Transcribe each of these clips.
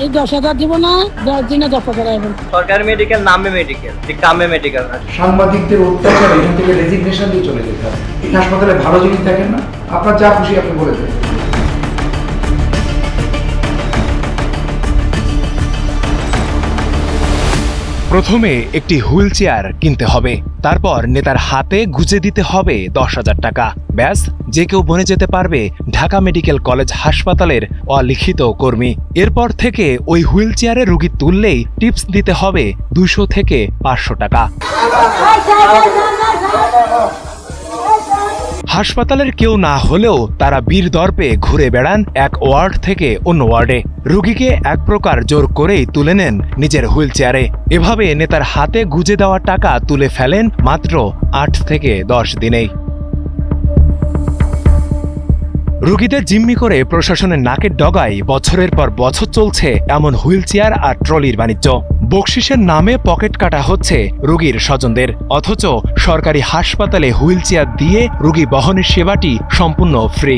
এই 10,000 দিব না, 10 দিনে 10,000 আসবেন। সরকারি মেডিকেল নামে মেডিকেল, ঠিক কামে মেডিকেল না। সাংবাদিকদের অত্যাচার এখান থেকে রেজিগনেশন দিয়ে চলে যেতে হবে। এই হাসপাতালে ভালো জিনিস দেখেন না, আপনার যা খুশি আপনি বলে দেন। প্রথমে একটি হুইল চেয়ার কিনতে হবে, তারপর নেতার হাতে গুজে দিতে হবে 10,000 টাকা। ব্যাস, যে কেউ বনে যেতে পারবে ঢাকা মেডিকেল কলেজ হাসপাতালের অলিখিত কর্মী। এরপর থেকে ওই হুইল চেয়ারে রোগী তুললেই টিপস দিতে হবে 200 থেকে 500 টাকা। হাসপাতালের কেউ না হলেও তারা বীর দর্পে ঘুরে বেড়ান এক ওয়ার্ড থেকে অন্য ওয়ার্ডে। রোগীকে এক প্রকার জোর করেই তুলে নেন নিজের হুইল চেয়ারে। এভাবে নেতার হাতে গুজে দেওয়া টাকা তুলে ফেলেন মাত্র 8 থেকে 10 দিনেই। রোগীদের জিম্মি করে প্রশাসনের নাকের ডগায় বছরের পর বছর চলছে এমন হুইল চেয়ার আর ট্রলির বাণিজ্য। বকশিসের নামে পকেট কাটা হচ্ছে রোগীর স্বজনদের, অথচ সরকারি হাসপাতালে হুইল চেয়ার দিয়ে রোগী বহনের সেবাটি সম্পূর্ণ ফ্রি।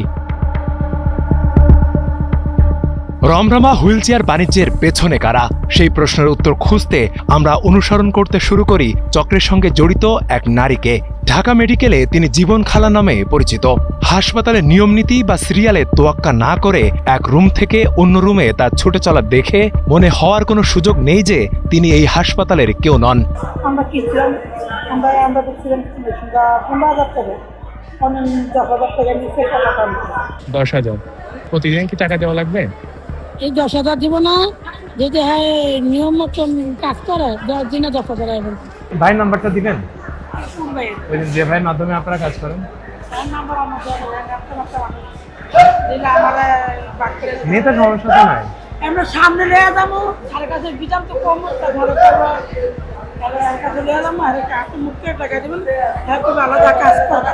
রমরমা হুইল চেয়ার বাণিজ্যের পেছনে কারা, সেই প্রশ্নের উত্তর খুঁজতে আমরা অনুসরণ করতে শুরু করি চক্রের সঙ্গে জড়িত এক নারীকে। ঢাকা মেডিকেলে তিনি জীবন খালা নামে পরিচিত। হাসপাতালের নিয়মনীতি বা সিরিয়ালে তোয়াক্কা না করে এক রুম থেকে অন্য রুমে তার ছুটে চলা দেখে মনে হওয়ার কোনো সুযোগ নেই যে তিনি এই হাসপাতালের কেউ নন। আমরা কি ছিলাম, আমরা দেখছিলাম 15,000 টাকা, অনেক 10,000 টাকা নিচে টাকা পান। 10,000 প্রতিদিন কি টাকা দেওয়া লাগবে? এই 10,000 দিব না, যদি হ্যাঁ নিয়ম মতন কাজ করে 10 দিনে 10,000 আসবেন। ভাই নাম্বারটা দিবেন, ওই যে ভাইয়ের মাধ্যমে আপনারা কাজ করেন। নেতা সমস্যা তো নাই, আমরা সামনে লিয়ে যাবো, তার কাছে বিজাম তো কম ঘরে করবো, কাছে লিয়ে যাবো, আর একটা মুখে টাকা দেবেন, খুব আলাদা কাজ করা,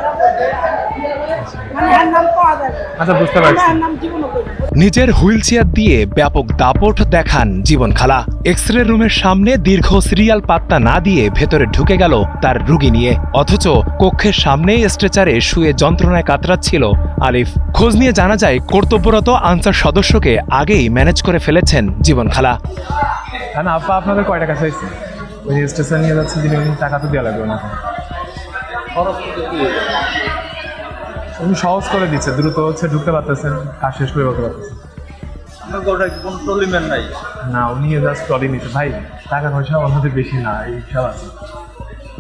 মানে এর নাম পাওয়া যাবে। আচ্ছা, বুঝতে পারছি। এর নাম জীবনও করবো। নিজের হুইল চেয়ার দিয়ে ব্যাপক দাপট দেখান জীবন খালা। এক্স রে রুমের সামনে দীর্ঘ সিরিয়াল পাত্তা না দিয়ে ভেতরে ঢুকে গেল তার রোগী নিয়ে, অথচ কক্ষের সামনেই স্ট্রেচারে শুয়ে যন্ত্রণায় কাতরাচ্ছিল আলিফ। খোঁজ নিয়ে জানা যায় কর্তব্যরত আনসার সদস্যকে আগেই ম্যানেজ করে ফেলেছেন জীবন খালা। না আপা, আপনাদের কয় টাকা চাইছে? ওই স্টেশন নিয়ে যাচ্ছেন, যিনি উনি টাকা তো দেওয়া লাগবে না। উনি সহজ করে দিচ্ছে, দ্রুত হচ্ছে ঢুকতে পারতেছেন, কাজ শেষ করে বলতে পারতেছেন। না, উনি জাস্ট ট্রলি নিচ্ছে। ভাই, টাকা পয়সা ওনাদের বেশি না, এই সব আছে।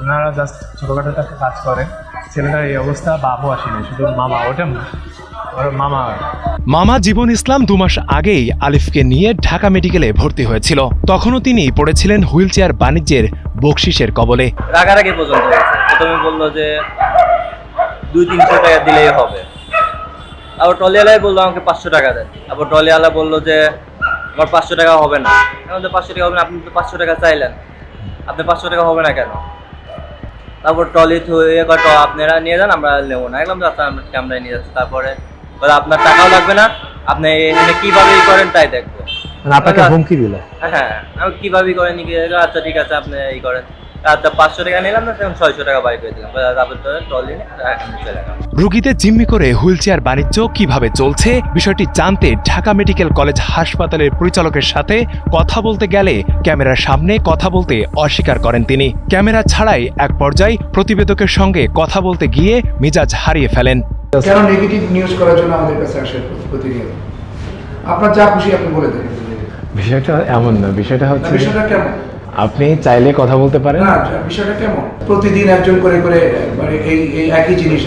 ওনারা জাস্ট ছোটোখাটো একটা কাজ করেন। ছেলেটার এই অবস্থা, বাবু আসেনি, শুধু মামা, ওটা মামা। মামা জীবন ইসলাম 2 মাস আগেই আলিফকে নিয়ে ঢাকা মেডিকেলে ভর্তি হয়েছিল। তখনও তিনি পড়েছিলেন হুইল চেয়ার বাণিজ্যের বকশিসের কবলে। রাগারাগি পর্যন্ত প্রথমে বললো যে 200-300 টাকা দিলেই হবে। আবার ট্রলিওয়ালাই বললো আমাকে 500 টাকা দেন। আবার ট্রলিওয়ালা বললো যে আমার 500 টাকা হবে না। এখন তো 500 টাকা হবে না, আপনি তো 500 টাকা চাইলেন, আপনি 500 টাকা হবে না কেন? তারপর ট্রলি আপনারা নিয়ে যান, আমরা নেবো না। একদম আমরা নিয়ে যাচ্ছি। তারপরে আপনার টাকাও লাগবে না, আপনি এখানে কিভাবে করেন তাই দেখবো। আপনাকে হুমকি দিল? হ্যাঁ, আমি কিভাবে করেন, আচ্ছা ঠিক আছে আপনি এই করেন। আচ্ছা 500 টাকা নিলাম না, তখন 600 টাকা বাই করে দিলাম। তারপর ট্রলি নিয়ে চলে গেলাম। রোগীদের জিম্মি করে হুইল চেয়ার বাণিজ্য কিভাবে চলছে বিষয়টি জানতে ঢাকা মেডিকেল কলেজ হাসপাতালের পরিচালকের সাথে কথা বলতে গেলে ক্যামেরার সামনে কথা বলতে অস্বীকার করেন তিনি। ক্যামেরা ছাড়াই এক পর্যায়ে প্রতিবেদকের সঙ্গে কথা বলতে গিয়ে মেজাজ হারিয়ে ফেলেন। কেন নেগেটিভ নিউজ করার জন্য আমাদের কাছে আসে প্রতিনিয়ত? আপনার যা খুশি আপনি বলে দেন। বিষয়টা এমন না, বিষয়টা হচ্ছে বিষয়টা কেমন? আপনি চাইলে কথা বলতে পারেন না, বিষয়টা কেমন? প্রতিদিন একজন করে করে মানে এই একই জিনিস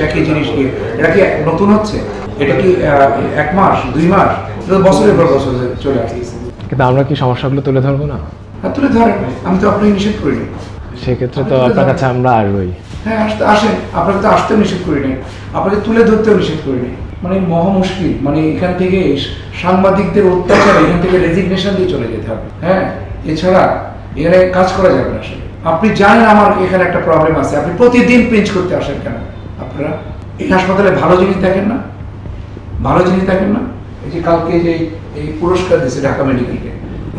নিয়ে এটা কি নতুন হচ্ছে? এটা কি 1 মাস 2 মাস, বছরের পর বছর চলে আসছে। কিন্তু আমরা কি সমস্যাগুলো তুলে ধরবো না? তুলে ধরেন, আমি তো আপনাকে নিষেধ করিনি। সেক্ষেত্রে তো আপনার কাছে আমরা আসবোই। হ্যাঁ, আসেন, আপনাকে তো আসতেও নিষেধ করিনি, আপনাকে তুলে ধরতেও নিষেধ করিনি। মানে মহা মুশকিল, মানে এখান থেকে সাংবাদিকদের অত্যাচার এখান থেকে রেজিগনেশন দিয়ে চলে যেতে হবে। হ্যাঁ, এছাড়া এখানে কাজ করা যাবে না। আসলে আপনি জানেন আমার এখানে একটা প্রবলেম আছে, আপনি প্রতিদিন প্রিন্ট করতে আসেন কেন? আপনারা এই হাসপাতালে ভালো জিনিস দেখেন না, ভালো জিনিস দেখেন না? এই যে কালকে যে এই পুরস্কার দিয়েছে ঢাকা মেডিকেলকে,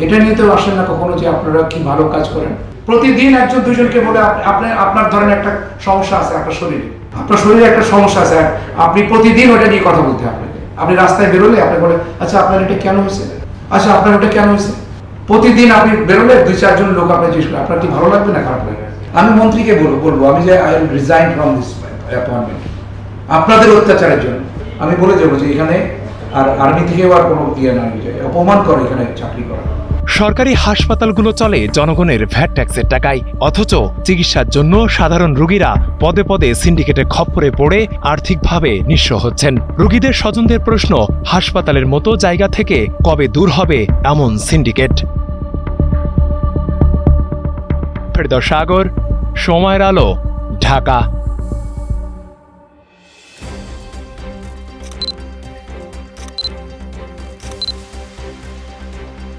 এটা নিয়ে তো আসেন না কখনো যে আপনারা কি ভালো কাজ করেন। প্রতিদিন একজন দুজনকে বলে আপনার ধরেন একটা সমস্যা আছে, আপনার শরীরে একটা সমস্যা আছে, আপনি প্রতিদিন ওটা নিয়ে কথা বলতে হবে। আপনি রাস্তায় বেরোলে আপনি বলে আচ্ছা আপনার এটা কেন হয়েছে, আচ্ছা আপনার ওটা কেন হয়েছে, প্রতিদিন আপনি বেরোলে 2-4 জন লোক আপনি জিজ্ঞেস করেন, আপনার কি ভালো লাগবে না খারাপ লাগবে? আমি মন্ত্রীকে বলবো আমি যে I will resign from this appointment আপনাদের অত্যাচারের জন্য। আমি বলে যাবো যে এখানে আর আর্মি থেকেও আর কোনো ইয়ে না হয়ে যায়, অপমান করে এখানে চাকরি করা। সরকারি হাসপাতালগুলো চলে জনগণের ভ্যাট ট্যাক্সের টাকায়, অথচ চিকিৎসার জন্য সাধারণ রোগীরা পদে পদে সিন্ডিকেটের খপ্পরে পড়ে আর্থিকভাবে নিঃস্ব হচ্ছেন। রোগীদের স্বজনদের প্রশ্ন, হাসপাতালের মতো জায়গা থেকে কবে দূর হবে এমন সিন্ডিকেট? ফেরদৌস সাগর, সময়ের আলো, ঢাকা।